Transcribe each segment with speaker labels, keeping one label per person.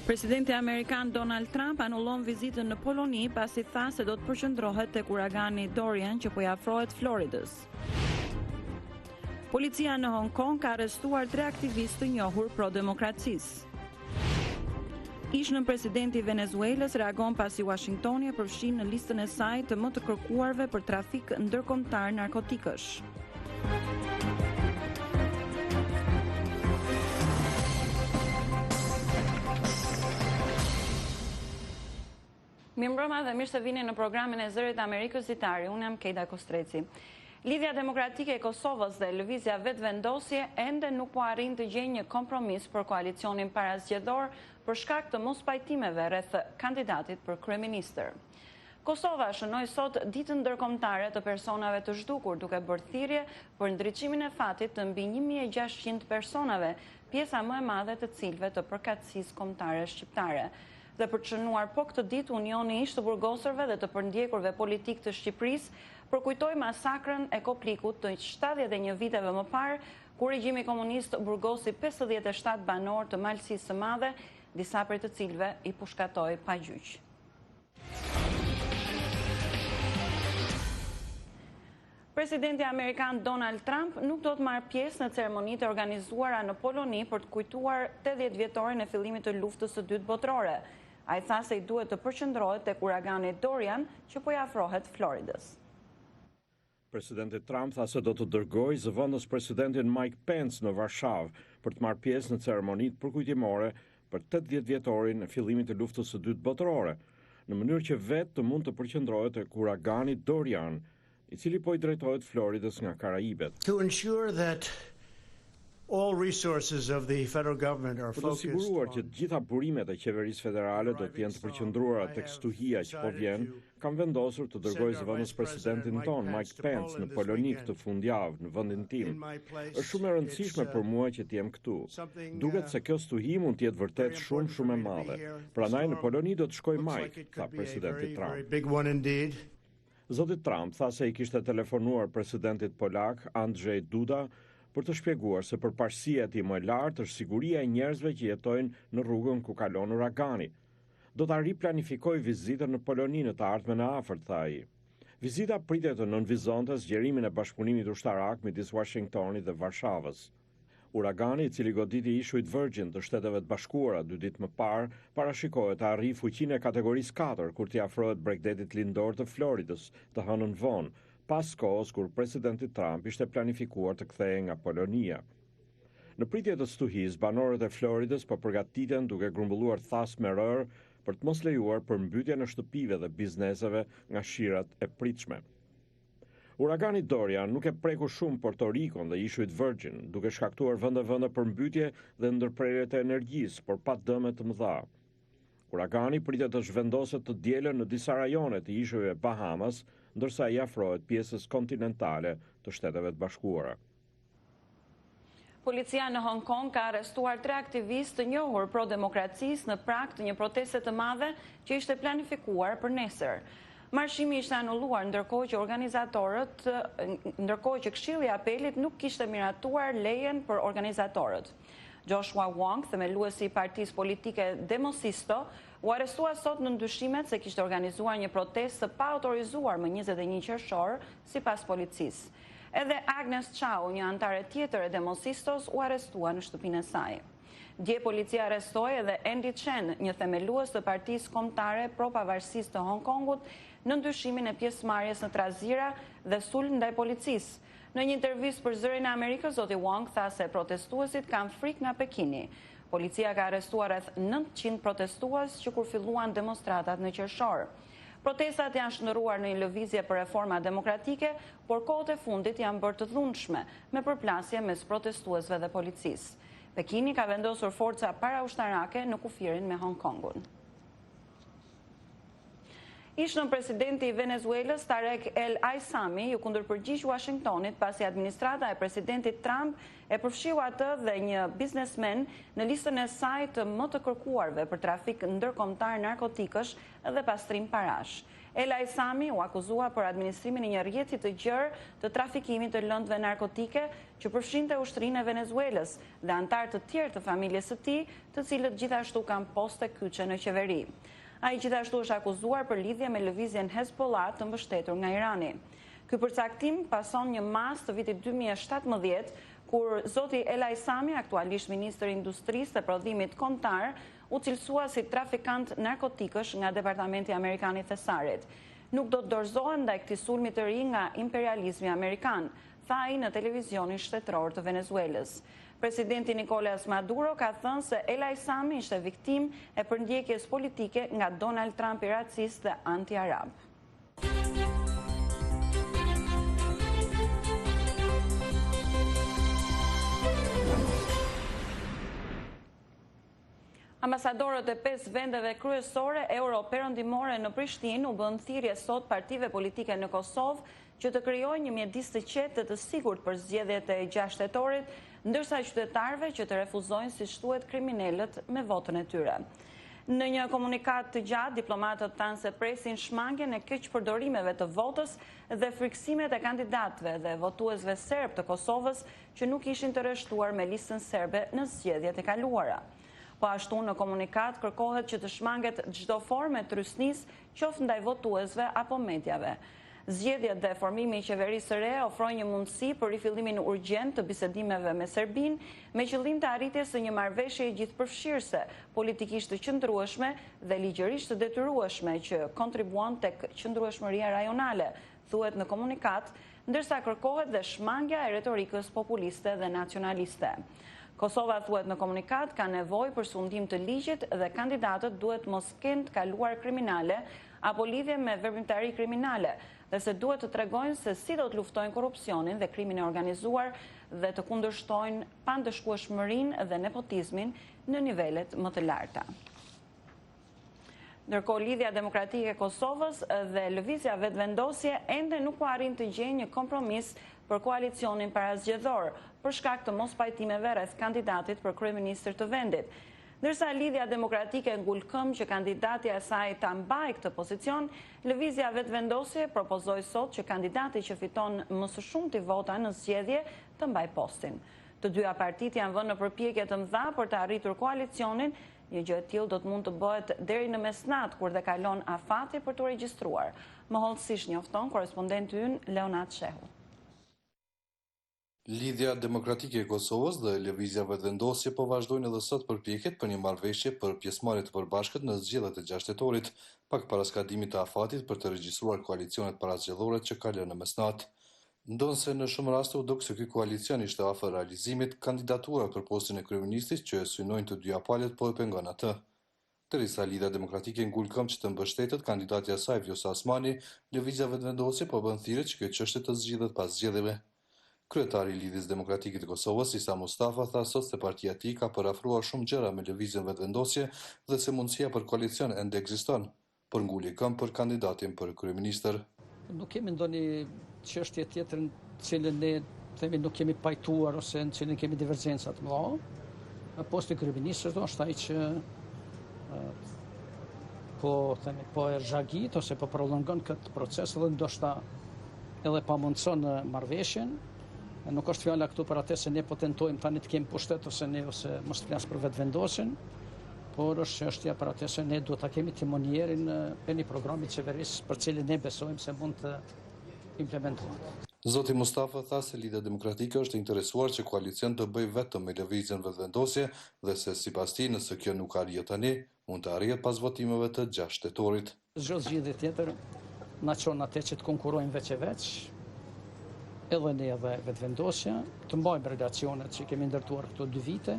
Speaker 1: Presidenti Amerikan Donald Trump anullon vizitën në Poloni pasi tha se do të përqendrohet tek uragani Dorian që po i afrohet Floridës. Policia në Hong Kong ka arrestuar 3 aktivistë të njohur pro-demokracisë. Ish-nën presidenti i Venezuelës reagon pasi Washingtoni e përfshin në listën e saj të më të kërkuarve për trafik ndërkombëtar narkotikësh. Mirëmbrëma dhe mirë se vini në programin e Zërit Amerikës Ditari. Unë jam Kejda Kostreci. Lidhja Demokratike e Kosovës dhe lëvizja vetëvendosje ende nuk po arrin të gjejnë një kompromis për koalicionin parazgjedhor për shkak të mospajtimeve rreth kandidatit për kryeministër. Kosova shënoi sot ditën ndërkombëtare të personave të zhdukur duke bërë thirrje për ndriçimin e fatit të mbi 1600 personave, pjesa më e madhe të cilëve të përkatësisë kombëtare shqiptare. Dhe për të shënuar po këtë ditë, Unioni ish të burgosurve dhe të përndjekurve politik të Shqipërisë përkujtoi masakrën e Koplikut të 71 viteve më parë, kur regjimi komunist burgosi 57 banor të Malësisë së Madhe, disa prej të cilëve i pushkatoi pa gjyq. Presidenti Amerikan Donald Trump nuk do të marrë pjesë në ceremonitë e organizuara në Poloni për të kujtuar 80 vjetorin e fillimit të luftës së dytë botërore. Ai tha se i duhet të përqendrohet tek uragani Dorian që po i afrohet Floridës.
Speaker 2: Presidenti Trump tha se do të dërgojë zëvendës presidentin Mike Pence në Varshavë për të marrë pjesë në ceremonitë përkujtimore për 80 vjetorin e fillimit të luftës së dytë botërore, në mënyrë që vetë të mund të përqendrohet tek uragani Dorian, i cili po i drejtohet Floridës nga Karaibet.
Speaker 3: To ensure that all resources of the federal government are
Speaker 2: Për të
Speaker 3: focused
Speaker 2: siguruar që të gjitha burimet e qeverisë federale do të jenë të përqendruara tek stuhia që po vjen, kam vendosur të dërgoj zëvendës presidentin ton Mike Pence në Poloni këtë fundjavë në vendin tim. Është shumë e rëndësishme për mua që të jem këtu. Duket se kjo stuhi mund të jetë vërtet shumë e madhe. Prandaj në Poloni do të shkoj Mike, tha presidenti Trump. Zoti Trump tha se i kishte telefonuar presidentit polak Andrzej Duda për të shpjeguar se përparësia e tij më e lartë është siguria e njerëzve që jetojnë në rrugën ku kalon uragani. Do ta riplanifikoj vizitën në Poloni në të ardhmen e afërt, tha ai. Vizita pritet të nënvizonte zgjerimin e bashkëpunimit ushtarak midis Washingtonit dhe Varshavës. Uragani, i cili goditi ishujt Virgin të Shteteve të Bashkuara 2 ditë më parë, parashikohet të arrijë fuqinë e kategorisë 4 kur t'i afrohet Bregdetit lindor të Floridës të hënën vonë, pas kohës kur presidenti Trump ishte planifikuar të kthehej nga Polonia. Në pritje të stuhisë, banorët e Floridës po përgatiten duke grumbulluar thas me rër për të mos lejuar përmbytjen e shtëpive dhe bizneseve nga shirat e pritshme. Uragani Dorian nuk e preku shumë Porto Rikon dhe ishujt Virgin, duke shkaktuar vende përmbytje dhe ndërprerje të energjisë, por pa dëme të mëdha. Uragani pritet të zhvendoset të dielën në disa rajone të ishujve Bahamas, ndërsa i afrohet pjesës kontinentale të Shteteve të Bashkuara.
Speaker 1: Policia në Hong Kong ka arrestuar 3 aktivistë të njohur pro-demokracisë në prag të një proteste të madhe që ishte planifikuar për nesër. Marshimi ishte anulluar ndërkohë që Këshilli i Apelit nuk kishte miratuar lejen për organizatorët. Joshua Wong, themeluesi i partisë politike Demosisto, u arrestua sot në ndyshimet se kishte organizuar një protestë pa autorizuar më 21 qershor, sipas policisë. Edhe Agnes Chow, një antare tjetër e Demosistos, u arrestua në shtëpinë e saj. Dje policia arrestoi edhe Andy Chen, një themelues të partisë kombëtare pro-pavarësisë të Hong Kongut, në ndyshimin e pjesëmarrjes në trazira dhe sulm ndaj policisë. Në një intervistë për Zërin e Amerikës, zoti Wong tha se protestuesit kanë frikë nga Pekini. Policia ka arrestuar rreth 900 protestues që kur filluan demonstratat në qershor. Protestat janë shndërruar në një lëvizje për reforma demokratike, por kohët e fundit janë bërë të dhunshme, me përplasje mes protestuesve dhe policisë. Pekini ka vendosur forca paraushtarake në kufirin me Hong Kongun. Ish-nën presidenti i Venezuelës Tarek El Aissami ju kundërpërgjigj Washingtonit pasi administrata e presidentit Trump e përfshiu atë dhe një biznesmen në listën e saj të më të kërkuarve për trafik ndërkombëtar narkotikësh dhe pastrim parash. Ela Isami u akuzua për administrimin e një rrjeti të gjerë të trafikimit të lëndëve narkotike që përfshinte ushtrinë e Venezuelës dhe antar të tjerë të familjes së tij, të cilët gjithashtu kanë poste kyçe në qeveri. Ai gjithashtu është akuzuar për lidhje me lëvizjen Hezbollah të mbështetur nga Irani. Ky përcaktim pason një mas të vitit 2017, kur zoti Ela Isami, aktualisht ministër i Industrisë dhe Prodhimit Kombëtar, u cilësua si trafikant narkotikësh nga Departamenti Amerikan i Thesarit. Nuk do të dorëzohen ndaj këtij sulmi të ri nga imperializmi amerikan, tha ai në televizionin shtetëror të Venezuelës. Presidenti Nicolas Maduro ka thënë se Ela Isami ishte viktimë e përndjekjes politike nga Donald Trump i racist dhe anti-arab. Ambasadorët e 5 vendeve kryesore euro-perëndimore në Prishtinë u bën thirrje sot partive politike në Kosovë që të krijojnë një mjedis të qetë dhe të sigurt për zgjedhjet e 6 shtetorit, ndërsa qytetarëve që të refuzojnë siç thuhet kriminalët me votën e tyre. Në një komunikat të gjatë, diplomatët thanë se presin shmangjen e keqpërdorimeve të votës dhe frikësimet e kandidatëve dhe votuesve serb të Kosovës që nuk ishin të rreshtuar me listën serbe në zgjedhjet e kaluara. Po ashtu në komunikat kërkohet që të shmanget çdo formë trysnisë, qoftë ndaj votuesve apo mediave. Zgjedhjet dhe formimi i qeverisë së re ofrojnë një mundësi për rifillimin urgjent të bisedimeve me Serbinë, me qëllim të arritjes së një marrëveshje gjithëpërfshirëse, politikisht të qëndrueshme dhe ligjërisht të detyrueshme që kontribuon tek qëndrueshmëria rajonale, thuhet në komunikat, ndërsa kërkohet dhe shmangja e retorikës populiste dhe nacionaliste. Kosova, thuhet në komunikat, ka nevojë për sundim të ligjit dhe kandidatët duhet mos kenë të kaluar kriminale apo lidhje me veprimtari kriminale, dhe se duhet të tregojnë se si do të luftojnë korrupsionin dhe krimin e organizuar dhe të kundërshtojnë pandëshkueshmërinë dhe nepotizmin në nivelet më të larta. Ndërkohë, Lidhja Demokratike e Kosovës dhe Lëvizja Vetëvendosje ende nuk u arrin të gjejnë një kompromis për koalicionin parazgjedhor, për shkak të mospajtimeve rreth kandidatit për kryeministër të vendit. Ndërsa Lidhja Demokratike ngul këmbë që kandidati e saj ta mbajë këtë pozicion, Lëvizja Vetëvendosje propozoi sot që kandidati që fiton më së shumti vota në zgjedhje të mbajë postin. Të dyja partitë janë vënë në përpjekje të mëdha për të arritur koalicionin. Një gjë e tillë do të mund të bëhet deri në mesnat, kur dhe kalon afati për të regjistruar. Më hollësisht njofton korrespondenti ynë Leonat Shehu.
Speaker 4: Lidhja Demokratike e Kosovës dhe Lëvizja Vetëvendosje po vazhdojnë edhe sot përpjekjet për një marrëveshje për pjesëmarrje të përbashkët në zgjedhjet e 6 shtetorit, pak para skadimit të afatit për të regjistruar koalicionet parazgjedhore që ka lënë në mesnat. Ndonse në shumë raste u duk se ky koalicion ishte afër realizimit, kandidaturat për postin e kryeministit që synojnë të dyja palët po e pengon atë. Derisa Lidhja Demokratike ngul këmbë që të mbështetet kandidati i saj Vjosa Osmani, Lëvizja Vetëvendosje po bën thirrje që kjo çështje të zgjidhet pas zgjedhjeve. Kryetari i Lidhjes Demokratike të Kosovës, Isa Mustafa, tha sot se partia e tij ka parafruar shumë gjëra me Lëvizjen Vetëvendosje dhe se mundësia për koalicion ende ekziston, por nguli këmbë për kandidatin për kryeministër.
Speaker 5: Nuk kemi ndonjë çështje tjetër në cilën ne themi nuk kemi pajtuar ose në cilën kemi divergjenca të mëdha. Posti i kryeministrit është ai që po e zhagit ose po prolongon këtë proces dhe ndoshta edhe pamundson marrëveshjen. Nuk është fjala këtu për atë se ne po tentojmë tani të kemi pushtet ose mos të flas për vetëvendosjen, por është çështja për atë se ne duhet ta kemi timonierin e një programi qeverisë për cilin ne besojmë se mund të implementohet.
Speaker 4: Zoti Mustafa tha se Lidhja Demokratike është interesuar që koalicion të bëjë vetëm me Lëvizjen Vetëvendosje dhe se sipas tij nëse kjo nuk arrihet tani, mund të arrihet pas votimeve të 6 shtetorit.
Speaker 5: Çdo zgjedhje tjetër na çon atë që të konkurrojmë veç e veç, edhe ne edhe Vetëvendosja, të mbajmë relacionet që kemi ndërtuar këto 2 vite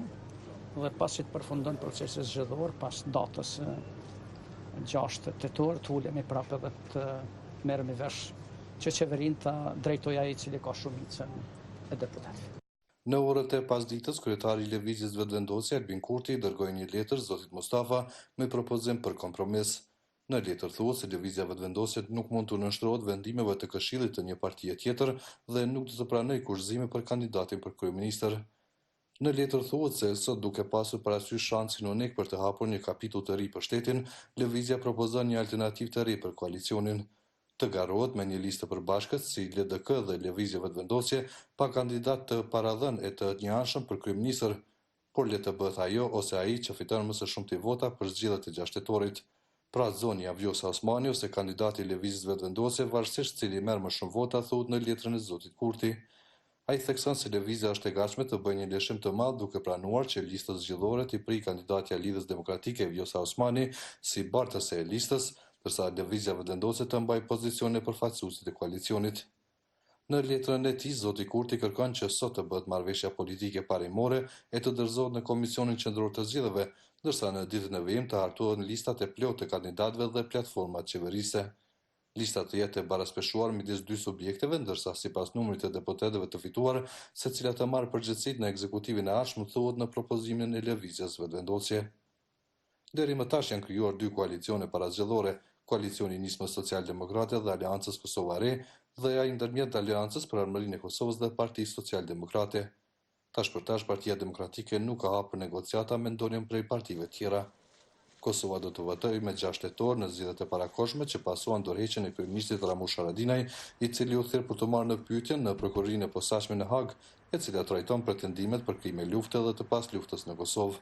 Speaker 5: dhe pasi të përfundon procesi zgjedhor pas datës 6 tetor, të ulemi prapë edhe të merremi vesh që qeverinë ta drejtojë ai i cili ka shumicën e deputetëve.
Speaker 4: Në orët e pasdites, kryetari i Lëvizjes Vetëvendosje, Albin Kurti, dërgoi një letër zotit Mustafa me propozim për kompromis. Në letër thuhet se Lëvizja Vetëvendosje nuk mund të nënshtrohet vendimeve të këshillit të një partie tjetër dhe nuk do të pranojë kushzime për kandidatin për kryeministër. Në letër thuhet se sot duke pasur parasysh shansin unik për të hapur një kapitull të ri për shtetin, lëvizja propozon një alternativë të ri për koalicionin. Të garrohet me një listë të përbashkët si LDK dhe Lëvizje Vetëvendosje pa kandidat të paradhën e të njëanshëm për kryeministër, por le të bëhet ajo ose ai që fiton më së shumti vota për zgjedhjet e 6 tetorit. Pra zonja Vjosa Osmani ose kandidati i Lëvizjes Vetëvendosje varësisht cili merr më shumë vota thuhet në letrën e zotit Kurti. Ai thekson se lëvizja është e gatshme të bëjë një lëshim të madh duke pranuar që listës zgjedhore t'i prijë kandidatja e Lidhës Demokratike Vjosa Osmani si bartëse e listës, ndërsa lëvizja Vetëvendosje të mbajë pozicionin e përfaqësuesit të koalicionit. Në letrën e tij, zoti Kurti kërkon që sot të bëhet marrëveshja politike parimore e të dorëzohet në Komisionin Qendror të Zgjedhjeve, ndërsa në ditën e vijim të hartohen listat e plotë të kandidatëve dhe platformat qeverise. Lista të jetë e baraspeshuar midis dy subjekteve, ndërsa sipas numrit të deputetëve të fituar, secila të marrë përgjegjësitë në ekzekutivin e ardhshëm thuhet në propozimin e lëvizjes Vetëvendosje. Deri më tash janë krijuar dy koalicione parazgjedhore, koalicioni i Nismës Social-Demokrate dhe Aleancës Kosova Re dhe ai ndërmjet Aleancës për Armërinë e Kosovës dhe Partisë Social-Demokrate. Tash për tash Partia Demokratike nuk ka hapur negociata me ndonjën prej partive tjera. Kosova do të votojë me 6 tetor në zgjedhjet e parakohshme që pasuan dorëheqjen e kryeministit Ramush Haradinaj, i cili u thirr për të marrë në pyetje në prokurorinë e posaçme në Hag, e cila trajton pretendimet për krime lufte dhe të pasluftës në Kosovë.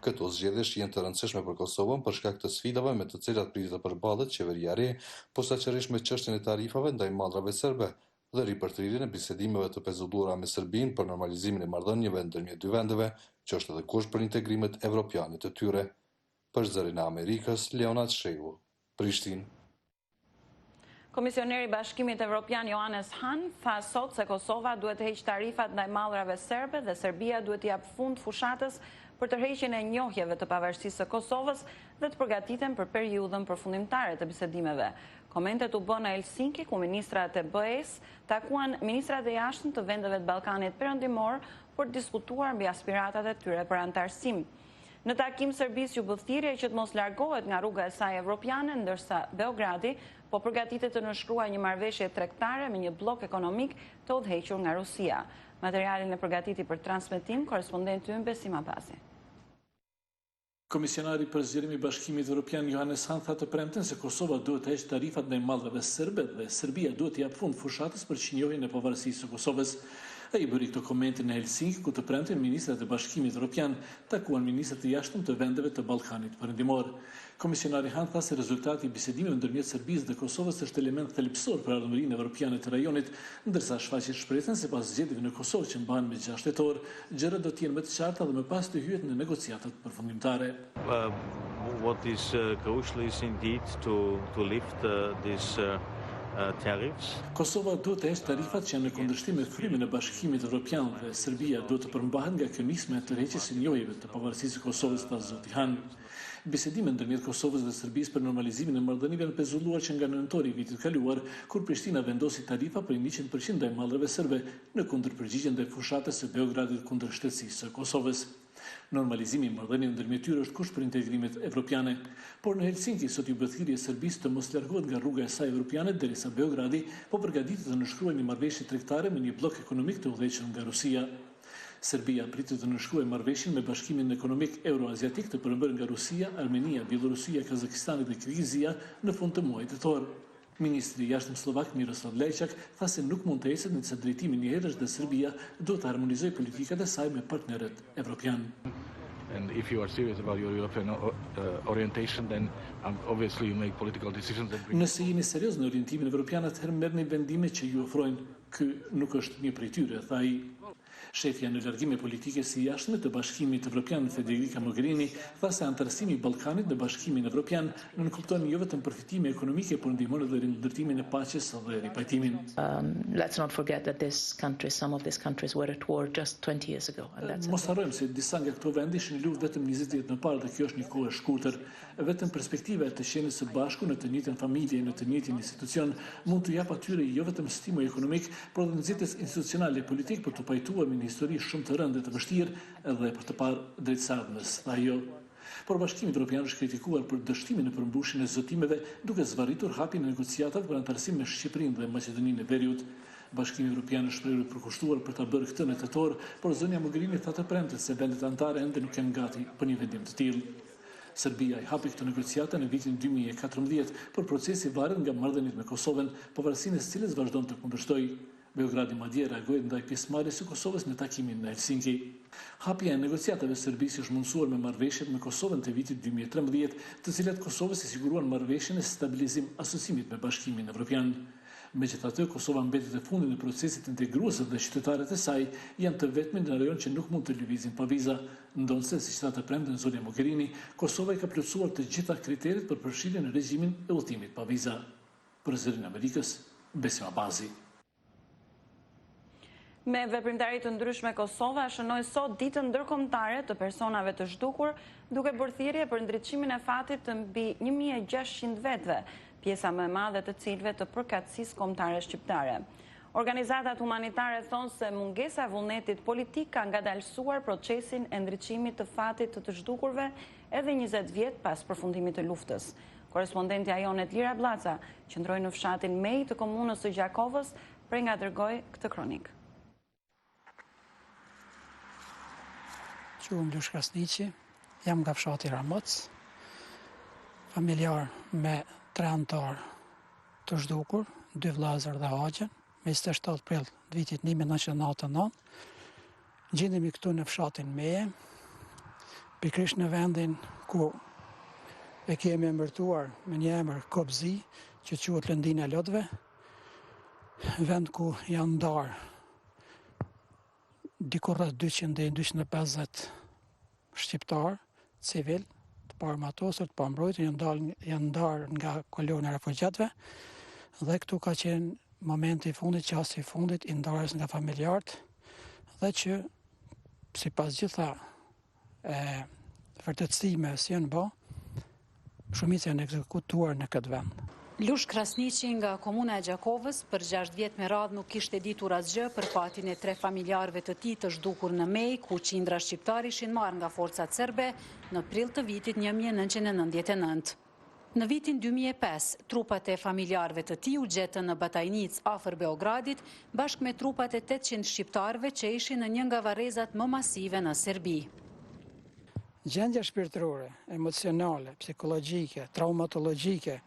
Speaker 4: Këto zgjedhje janë të rëndësishme për Kosovën për shkak të sfidave me të cilat pritet të përballet qeveria e re, posaçërisht me çështjen e tarifave ndaj mallrave serbe dhe ripërthrirjen e bisedimeve të pezulluara me Serbinë për normalizimin e marrëdhënieve ndërmjet dy vendeve, që është edhe kusht për integrimet evropiane të tyre. Për Zërin e Amerikës, Leonard Shehu, Prishtinë.
Speaker 1: Komisioneri i Bashkimit Evropian Johannes Hahn tha sot se Kosova duhet të heqë tarifat ndaj mallrave serbe dhe Serbia duhet t'i jap fund fushatës për tërheqjen e njohjeve të pavarësisë së Kosovës dhe të përgatiten për periudhën përfundimtare të bisedimeve. Komentet u bën në Helsinki, ku ministrat e BE-s takuan ministrat e jashtëm të vendeve të Ballkanit Perëndimor për të diskutuar mbi aspiratat e tyre për antarësim. Në takim, Serbisë u bë thirrje që të mos largohet nga rruga e saj evropiane, ndërsa Beogradi po përgatitet të nënshkruajë një marrëveshje tregtare me një blok ekonomik të udhëhequr nga Rusia. Materialin e përgatiti për transmetim korrespondenti ynë Besim Abasi.
Speaker 6: Komisionari për zgjedhjen e Bashkimit Evropian Johannes Hahn tha të premten se Kosova duhet të heqë tarifat ndaj mallrave serbe dhe Serbia duhet të jap fund fushatës për çinjohjen e pavarësisë së Kosovës. Ai bëri këto komente në Helsinki, ku të premten ministrat e Bashkimit Evropian takuan ministrat e jashtëm të vendeve të Ballkanit Perëndimor. Komisionari Hahn tha se rezultati i bisedimeve ndërmjet Serbisë dhe Kosovës është element thelbësor për ardhmërinë evropiane të rajonit, ndërsa shfaqet shpresën se pas zgjedhjeve në Kosovë që mbahen me 6 tetor, gjërat do të jenë më të qarta dhe më pas të hyhet në negociatat përfundimtare.
Speaker 7: What is crucial is indeed to lift this tariffs.
Speaker 6: Kosova duhet të heqë tarifat që janë në kundërshtim me frymën e Bashkimit Evropian dhe Serbia duhet të përmbahet nga kjo nismë e tërheqjes së njojeve të pavarësisë së Kosovës, tha zoti Hahn. Bisedimet ndërmjet Kosovës dhe Serbisë për normalizimin e marrëdhënieve janë pezulluar që nga nëntori i vitit kaluar, kur Prishtina vendosi tarifa për 100% ndaj mallrave serbe në kundërpërgjigje ndaj fushatës së Beogradit kundër shtetsisë së Kosovës. Normalizimi i marrëdhënieve ndërmjet tyre është kusht për integrimet evropiane, por në Helsinki sot u bë thirrje Serbisë të mos largohet nga rruga e saj evropiane derisa Beogradi po përgatitet të nënshkruajë një marrëveshje tregtare me një blok ekonomik të udhëhequr nga Rusia. Serbia pritet të nënshkruajë marrëveshjen me Bashkimin Ekonomik Euroaziatik të përmbërë nga Rusia, Armenia, Bielorusia, Kazakistani dhe Kirgizia në fund të muajit tetor. Ministri i jashtëm slovak Miroslav Lajčák tha se nuk mund të ecet nëse drejtimi njëherësh dhe Serbia duhet të harmonizojë politikat e saj me partnerët evropian.
Speaker 7: And if you are serious about your European orientation, then obviously you make political decisions.
Speaker 6: Nëse jeni serioz në orientimin evropian, atëherë merrni vendime që ju ofrojnë. Ky nuk është një prej tyre, tha ai. Shefja në largime politike si jashtme të Bashkimit Evropian Federica Mogherini tha se antarësimi i Ballkanit në Bashkimin Evropian nënkupton jo vetëm përfitime ekonomike, por ndihmon edhe rindërtimin e paqes dhe ripajtimin.
Speaker 8: Let's not forget that some of these countries were at war just 20 years ago.
Speaker 6: Mos harrojmë se disa nga këto vende ishin në luftë vetëm 20 vjet më parë dhe kjo është një kohë e shkurtër. Vetëm perspektiva e të qenies së bashku në të njëjtën familje, në të njëjtin institucion mund të jap atyre jo vetëm stimul ekonomik, por edhe nxitjes institucionale e politik për të pajtuar me një histori shumë të rëndë dhe të vështirë edhe për të parë drejtësardhmes, tha ajo. Por Bashkimi Evropian është kritikuar për dështimin e përmbushjen e zotimeve, duke zvarritur hapjen e negociatave për antarësim me Shqipërinë dhe Maqedoninë e Veriut. Bashkimi Evropian është shprehur të përkushtuar për ta bërë këtë në tetor, por zonja Mogherini tha të premte se vendet anëtare ende nuk janë gati për një vendim të tillë. Serbia i hapi këtë negociate në vitin 2014, por procesi varet nga marrëdhëniet me Kosovën, pavarësisht se cilës vazhdon të kundërshtoj. Beogradi madje reagoi ndaj pjesëmarrjes së Kosovës në takimin në Helsinki. Hapja e negociatave Serbisë është mundësuar me marrëveshjet me Kosovën të vitit 2013, të cilat Kosovës i siguruan marrëveshjen e stabilizim asociimit me Bashkimin Evropian. Megjithatë, Kosova mbetet e fundit në procesit integrues dhe qytetarët e saj janë të vetmit në rajon që nuk mund të lëvizin pa viza, ndonse siç tha të premten zonja Mogherini, Kosova i ka plotësuar të gjitha kriteret për përfshirjen në regjimin e udhëtimit pa viza. Për Zërin e Amerikës, Besim Abazi.
Speaker 1: Me veprimtari të ndryshme, Kosova shënoi sot ditën ndërkombëtare të personave të zhdukur, duke bërë thirrje për ndriçimin e fatit të mbi 1600 vetëve, pjesa më e madhe të cilëve të përkatësisë kombëtare shqiptare. Organizatat humanitare thonë se mungesa e vullnetit politik ka ngadalësuar procesin e ndriçimit të fatit të zhdukurve edhe 20 vjet pas përfundimit të luftës. Korespondentja jone Lira Blaca qëndroi në fshatin Mej të komunës së Gjakovës për nga dërgoj këtë kronik.
Speaker 5: Quhem Lush Krasniqi, jam nga fshati Ramoc, familjar me 3 anëtar të zhdukur, 2 vllazër dhe agjen, me 27 prill të vitit 1999. Gjendemi këtu në fshatin Meje, pikërisht në vendin ku e kemi emërtuar me një emër Kobzi, që quhet Lëndina e Lotëve, vend ku janë ndarë diku rreth 200 deri 250 shqiptar civil të paarmatosur, të pambrojtur, janë ndarë nga kolona e refugjatëve dhe këtu ka qenë momenti i fundit, qasti i fundit i ndarjes nga familjarët dhe që sipas gjitha vërtetësime si janë bë, shumica janë ekzekutuar në këtë vend.
Speaker 9: Lush Krasniqi nga komuna e Gjakovës për 6 vjet me radhë nuk kishte ditur asgjë për fatin e 3 familjarëve të tij të zhdukur në Mej, ku qindra shqiptar ishin marrë nga forcat serbe në prill të vitit 1999. Në vitin 2005, trupat e familjarëve të tij u gjetën në Batajnic afër Beogradit, bashkë me trupat e 800 shqiptarëve që ishin në një nga varrezat më masive në Serbi.
Speaker 5: Gjendja shpirtërore, emocionale, psikologjike, traumatologjike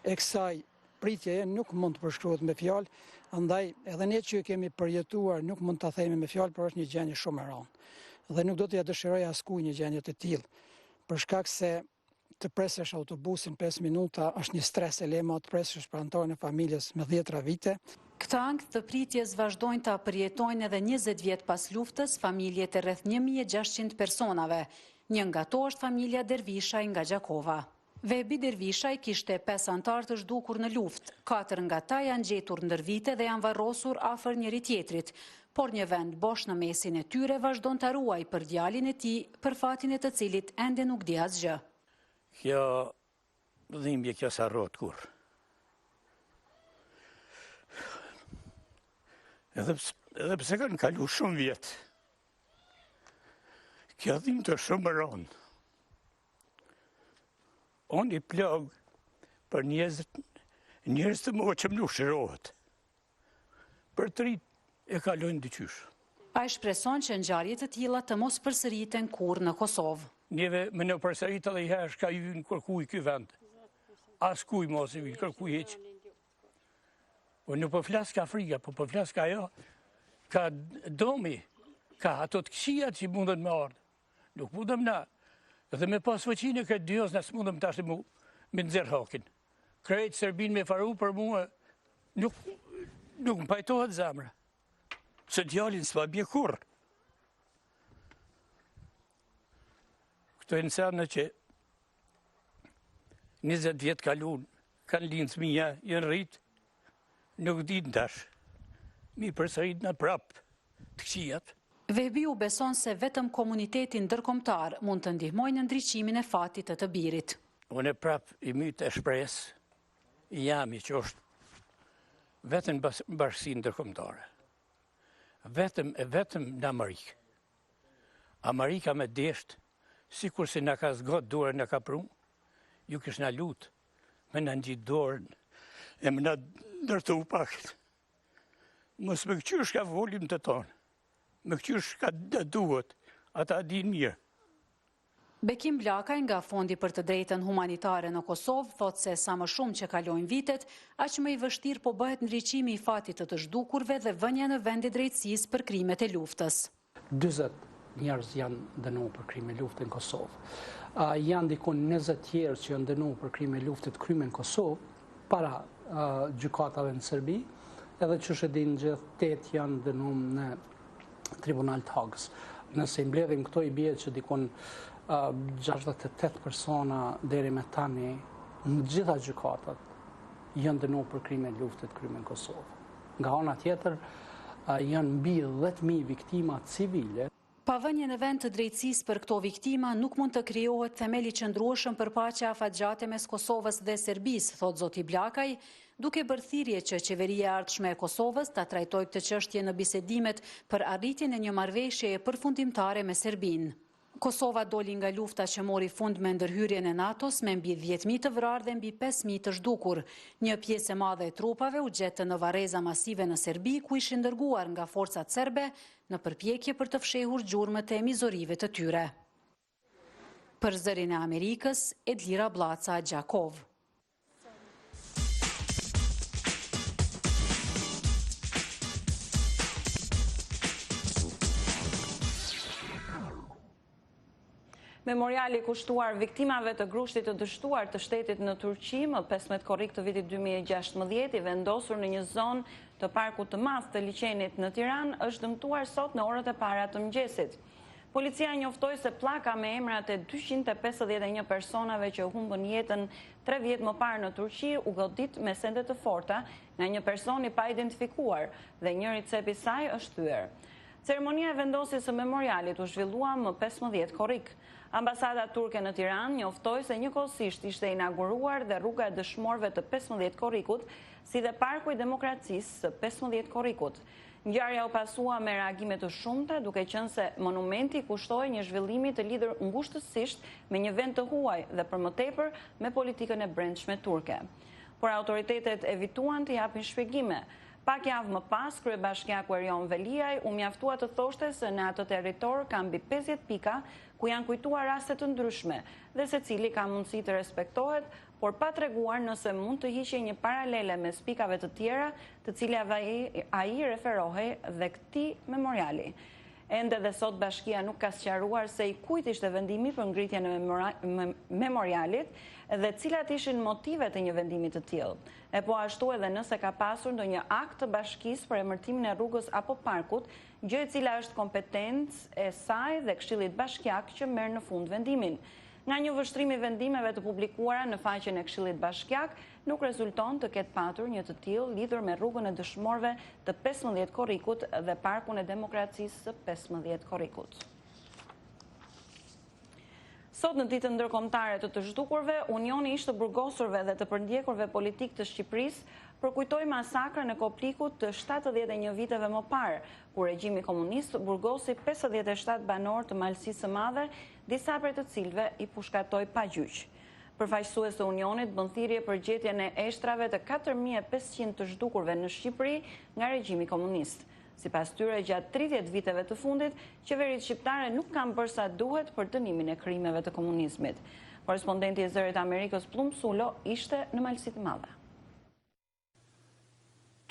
Speaker 5: e kësaj pritjeje nuk mund të përshkruhet me fjalë, andaj edhe ne që kemi përjetuar nuk mund ta themi me fjalë, por është një gjendje shumë e rëndë. Dhe nuk do t'ja dëshiroj askujt një gjendje të tillë, për shkak se të presësh autobusin 5 minuta është një stres e lema, të presësh prantorin e familjes me 10 vite.
Speaker 9: Këtë ankth të pritjes vazhdojnë ta përjetojnë edhe 20 vjet pas luftës familjet e rreth 1600 personave. Një nga to është familja Dervishaj nga Gjakova. Vebi Dervishaj kishte 5 anëtar të zhdukur në luftë, 4 nga ta janë gjetur ndër vite dhe janë varrosur afër njëri tjetrit, por një vend bosh në mesin e tyre vazhdon ta ruaj për djalin e tij, për fatin e të cilit ende nuk di asgjë.
Speaker 10: Kjo dhimbje kjo s'harrohet kurrë. Edhe pse kanë kalu shumë vjet. Kjo dhimbje të shumë rëndë. Unë i plagë për njerëz të moqëm nuk shërohet. Për të rit e kalojnë dyqysh.
Speaker 9: Ai shpreson që ngjarje të tilla të mos përsëriten kurrë në Kosovë.
Speaker 10: Njeve me në përsërit edhe i herë shka ju në kërkuj ky vend. As kuj mos i kërkuj heq. Po nuk po flas ka Afrika, po flas ka ajo, ka domi, ka ato të këqijat që mundën me ardhë. Nuk mundëm na. Dhe me pas fëqinë e këtë Dios, nësë mundëm tash me nëzirë hakin. Krejtë Serbin me faru për mua, nuk më pajtohet zemra. Se djalin s'pa bje kurrë. Këto e nësërnë që 20 vjetë kalun, kanë linë fëmija, jënë rritë, nuk ditë tash. Mi përsërit në prapë të këqijat.
Speaker 9: Vebi u beson se vetëm komuniteti ndërkombëtar mund të ndihmojnë në ndriçimin e fatit të birit.
Speaker 10: Unë prap i mytë e shpresë, jam i që është vetëm bashkësi ndërkombëtare. Vetëm në Amerikë. Amerika me deshtë, sikur se na ka zgot dorën na ka prunë, ju kish na lutë, me na ngjit dorën, e më na ndërtu pak Mos me këqysh ka volim të tonë, me këqysh ka duhet, ata din mirë.
Speaker 9: Bekim Blakaj nga Fondi për të drejtën humanitare në Kosovë thot se sa më shumë që kalojnë vitet, aq më i vështirë po bëhet ndriçimi i fatit të zhdukurve dhe vënia në vend i drejtësisë për krimet e luftës.
Speaker 5: 40 njerëz janë dënuar për krime lufte në Kosovë. Janë dikon 20 tjerë që janë dënuar për krime lufte të kryme në Kosovë, para gjykatave në Serbi, edhe që shedin gjithë 8 janë dënuar në Tribunal të Hagës. Nëse i mbledhim këto i bie që dikon 68 persona deri me tani në gjitha gjykatat janë dënuar për krime lufte të kryme në Kosovë. Nga ana tjetër janë mbi 10.000 viktima civile.
Speaker 9: Pa vënien e vend të drejtësisë për këto viktima nuk mund të krijohet themeli qëndrueshëm për paqe afatgjate mes Kosovës dhe Serbisë, thot zoti Blakaj, duke bërë thirrje që qeveria e ardhshme e Kosovës ta trajtojë këtë çështje në bisedimet për arritjen e një marrëveshjeje përfundimtare me Serbinë. Kosova doli nga lufta që mori fund me ndërhyrjen e NATO-s me mbi 10.000 të vrarë dhe mbi 5.000 të zhdukur. Një pjesë e madhe e trupave u gjetë në varreza masive në Serbi, ku ishin dërguar nga forcat serbe në përpjekje për të fshehur gjurmët e mizorive të tyre. Për Zërin e Amerikës, Edlira Blaca Gjakov.
Speaker 1: Memoriali kushtuar viktimave të grushtit të dështuar të shtetit në Turqi më 15 korrik të vitit 2016 i vendosur në një zonë të parkut të madh të liçenit në Tiranë është dëmtuar sot në orët e para të mëngjesit. Policia njoftoi se pllaka me emrat e 251 personave që humbën jetën 3 vjet më parë në Turqi u godit me sende të forta nga një person i pa identifikuar dhe njëri cep i saj është thyer. Ceremonia e vendosjes së memorialit u zhvillua më 15 korrik. Ambasada turke në Tiranë njoftoi se njëkohësisht ishte inauguruar dhe rruga e dëshmorëve të 15 korrikut, si dhe parku i demokracisë së 15 korrikut. Ngjarja u pasua me reagime të shumta, duke qenë se monumenti kushtoi një zhvillimi të lidhur ngushtësisht me një vend të huaj dhe për më tepër me politikën e brendshme turke. Por autoritetet evituan të japin shpjegime. Pak javë më pas, kryebashkiaku Erion Veliaj u mjaftua të thoshte se në atë territor ka mbi 50 pika ku janë kujtuar raste të ndryshme dhe secili ka mundësi të respektohet, por pa treguar nëse mund të hiqej një paralele mes pikave të tjera, të cilave ai referohej dhe këtij memoriali. Ende dhe sot bashkia nuk ka sqaruar se i kujt ishte vendimi për ngritjen e memorialit dhe cilat ishin motivet e një vendimi të tillë. E po ashtu edhe nëse ka pasur ndonjë akt të bashkisë për emërtimin e rrugës apo parkut, gjë e cila është kompetencë e saj dhe Këshillit Bashkiak që merr në fund vendimin. Nga një vështrim i vendimeve të publikuara në faqen e Këshillit Bashkiak, nuk rezulton të ketë patur një të tillë lidhur me rrugën e dëshmorëve të 15 korrikut dhe parkun e demokracisë së 15 korrikut. Sot në ditën ndërkombëtare të zhdukurve, Unioni i të burgosurve dhe të përndjekurve politik të Shqipërisë përkujtoi masakrën e Koplikut të 71 viteve më parë, kur regjimi komunist burgosi 57 banor të Malësisë së Madhe, disa prej të cilëve i pushkatoi pa gjyq. Përfaqësues të Unionit bën thirrje për gjetjen e eshtrave të 4500 të zhdukurve në Shqipëri nga regjimi komunist. Sipas tyre, gjatë 30 viteve të fundit, qeveritë shqiptare nuk kanë bërë sa duhet për dënimin e krimeve të komunizmit. Korrespondenti i Zërit Amerikës Plumsulo ishte në Malësitë të Madhe.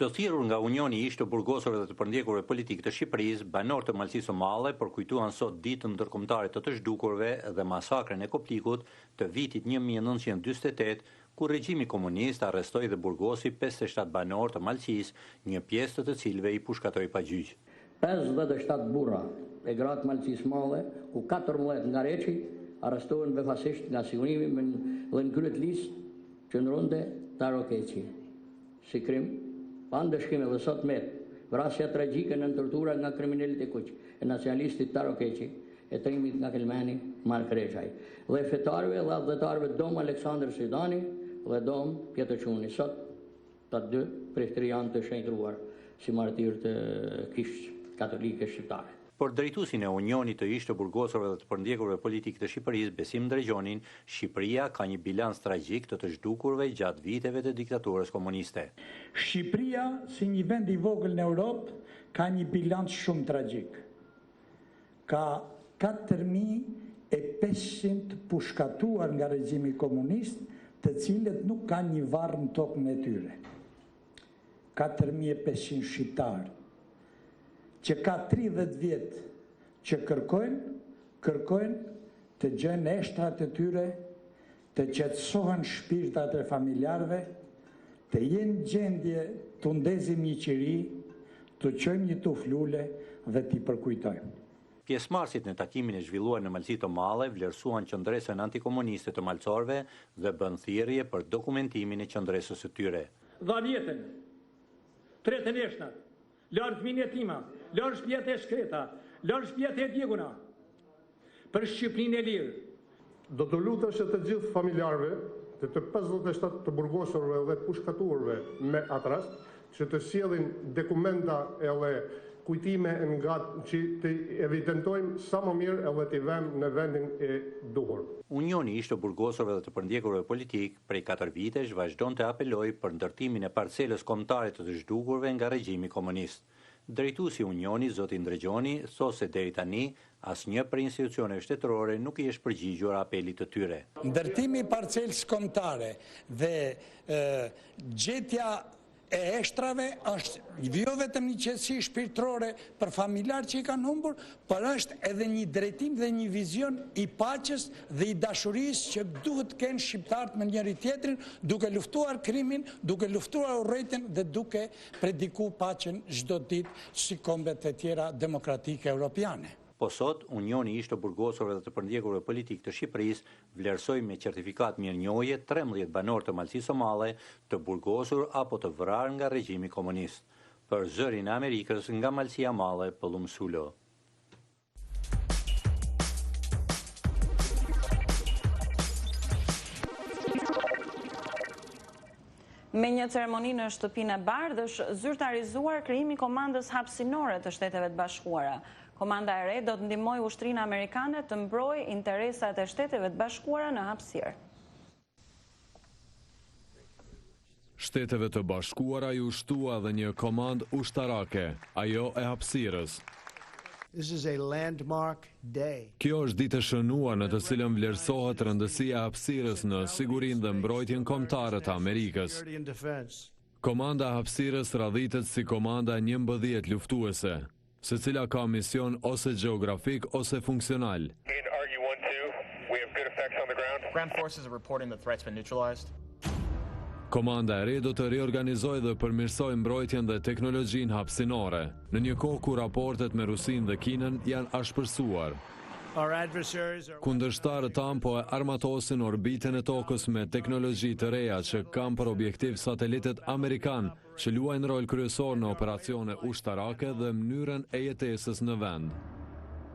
Speaker 11: Të thirrur nga Unioni i të burgosurve dhe të përndjekurve politik të Shqipërisë, banorë të Malësisë së Madhe përkujtuan sot ditën ndërkombëtare të zhdukurve dhe masakrën e Koplikut të vitit 1948, kur regjimi komunist arrestoi dhe burgosi 57 banorë të Malësisë, një pjesë të cilëve i pushkatoi pa gjyq.
Speaker 12: 57 burra e gratë Malësisë Madhe, ku 14 nga Reçi arrestuan befasisht nga sigurimi dhe në krye të listë qëndronte Taro Keqi. Si krim, pa ndëshkime dhe sot met, vrasja tragjike në tortura nga kriminalit e kuq, e nacionalistit Taro Keqi, e trimit nga Kelmeni Mark Rexhaj, dhe fetarëve dhe adhetarëve Dom Aleksandr Sidani dhe Dom Pjetër Çuni. Sot të dy prej tyre janë të shenjtruar si martirë të kishë katolike shqiptare.
Speaker 11: Por drejtuesin e Unionit të ish të burgosurve dhe të përndjekurve politikë të Shqipërisë, Besim Drejgjonin, Shqipëria ka një bilans tragjik të zhdukurve gjatë viteve të diktaturës komuniste.
Speaker 13: Shqipëria, si një vend i vogël në Europë, ka një bilans shumë tragjik. Ka 4.500 pushkatuar nga regjimi komunist, të cilët nuk ka një varr në tokën e tyre. 4.500 shqiptarë, që ka 30 vjetë që kërkojnë të gjënë eshtrat e tyre, të qetësohen shpirtat e familjarve, të jenë gjendje të ndezim një qiri, të qojmë një tuflule dhe t'i përkujtojmë.
Speaker 11: Pjesëmarrësit në takimin e zhvilluar në Malësi të Madhe vlerësuan qëndresën antikomuniste të malësorëve dhe bën thirrje për dokumentimin e qëndresës së tyre.
Speaker 13: Dhanjetën, tretën eshnat, larë fëmijët e tima, larë shtëpiat e shkreta, larë shtëpiat e djeguna, për Shqipërinë e lirë.
Speaker 14: Do të lutesh të gjithë familjarëve, të 57 të burgosurve dhe të pushkatuarve me atë rast, që të sjellin dokumenta edhe kujtime nga që të evidentojmë sa më mirë edhe t'i vëmë në vendin e duhur.
Speaker 11: Unioni ish të burgosurve dhe të përndjekurve politik prej 4 vitesh vazhdon të apeloj për ndërtimin e parcelës kombëtare të zhdukurve nga regjimi komunist. Drejtuesi i Unioni, zoti Ndregjoni, thosë se deri tani asnjë prej institucioneve shtetërore nuk i është përgjigjur apelit të tyre.
Speaker 13: Ndërtimi i parcelës kombëtare dhe gjetja e eshtrave është jo vetëm një qetësi shpirtërore për familjar që i kanë humbur, por është edhe një drejtim dhe një vizion i paqes dhe i dashurisë që duhet kenë shqiptarët me njëri tjetrin, duke luftuar krimin, duke luftuar urrëtin dhe duke predikuar paqen çdo ditë si kombet e tjera demokratike europiane.
Speaker 11: Po sot, Unioni ish të burgosurve dhe të përndjekurve politikë të Shqipërisë vlerësoi me certifikat mirënjohje 13 banor të Malësisë së Madhe të burgosur apo të vrarë nga regjimi komunist. Për Zërin e Amerikës nga Malësia e Madhe, Pëllum Sulo.
Speaker 1: Me një ceremoni në shtëpinë e Bardhë është zyrtarizuar krijimi i komandës hapësinore të Shteteve të Bashkuara. Komanda e re do të ndihmojë ushtrinë amerikane të mbrojë interesat e Shteteve të Bashkuara në hapësirë.
Speaker 15: Shteteve të Bashkuara i ushtua dhe një komandë ushtarake, ajo e hapësirës. Kjo është ditë e shënuar në të cilën vlerësohet rëndësia e hapësirës në sigurinë dhe mbrojtjen kombëtare të Amerikës. Komanda e hapësirës radhitet si komanda e 11 luftuese, secila ka mision ose gjeografik ose funksional. Komanda e re do të riorganizojë dhe përmirësojë mbrojtjen dhe teknologjinë hapësinore, në një kohë ku raportet me Rusinë dhe Kinën janë ashpërsuar. Kundërshtarët tanë po e armatosin orbitën e tokës me teknologji të reja që kanë për objektiv satelitet amerikan që luajnë rol kryesor në operacione ushtarake dhe mënyrën e jetesës në vend.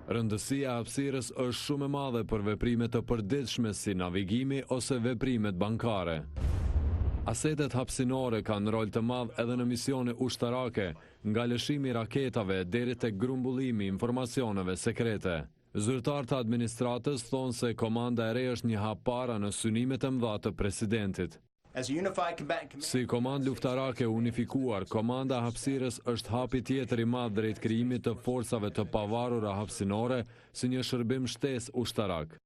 Speaker 15: Rëndësia e hapësirës është shumë e madhe për veprime të përditshme si navigimi ose veprimet bankare. Asetet hapësinore kanë rol të madh edhe në misione ushtarake, nga lëshimi raketave deri tek grumbullimi i informacioneve sekrete. Zyrtarët e administratës thonë se komanda e re është një hap para në synimet e mëdha të presidentit. Si komandë luftarake unifikuar, komanda e hapësirës është hapi tjetër i madh drejt krijimit të forcave të pavarura hapësinore si një shërbim shtesë ushtarak.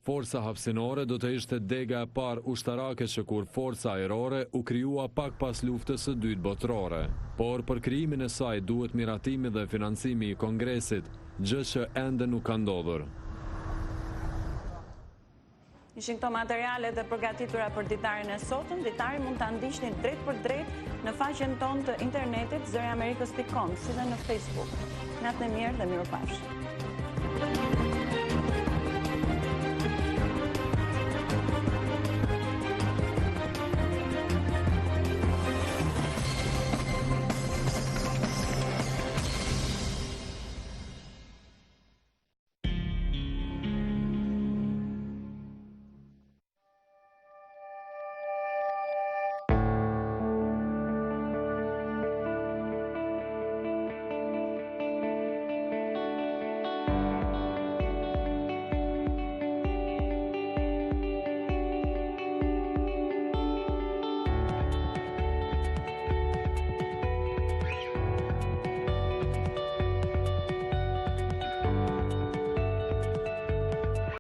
Speaker 15: Forca hapësinore do të ishte dega e parë ushtarake që kur forca ajrore u krijua pak pas luftës së dytë botërore. Por për krijimin e saj duhet miratimi dhe financimi i Kongresit, gjë që ende nuk ka ndodhur.
Speaker 1: Ishin këto materialet e përgatitura për ditarin e sotëm. Ditari mund ta ndiqni drejt për drejt në faqen tonë të internetit zëriamerikës.com, si dhe në Facebook. Natën e mirë dhe mirupafshim.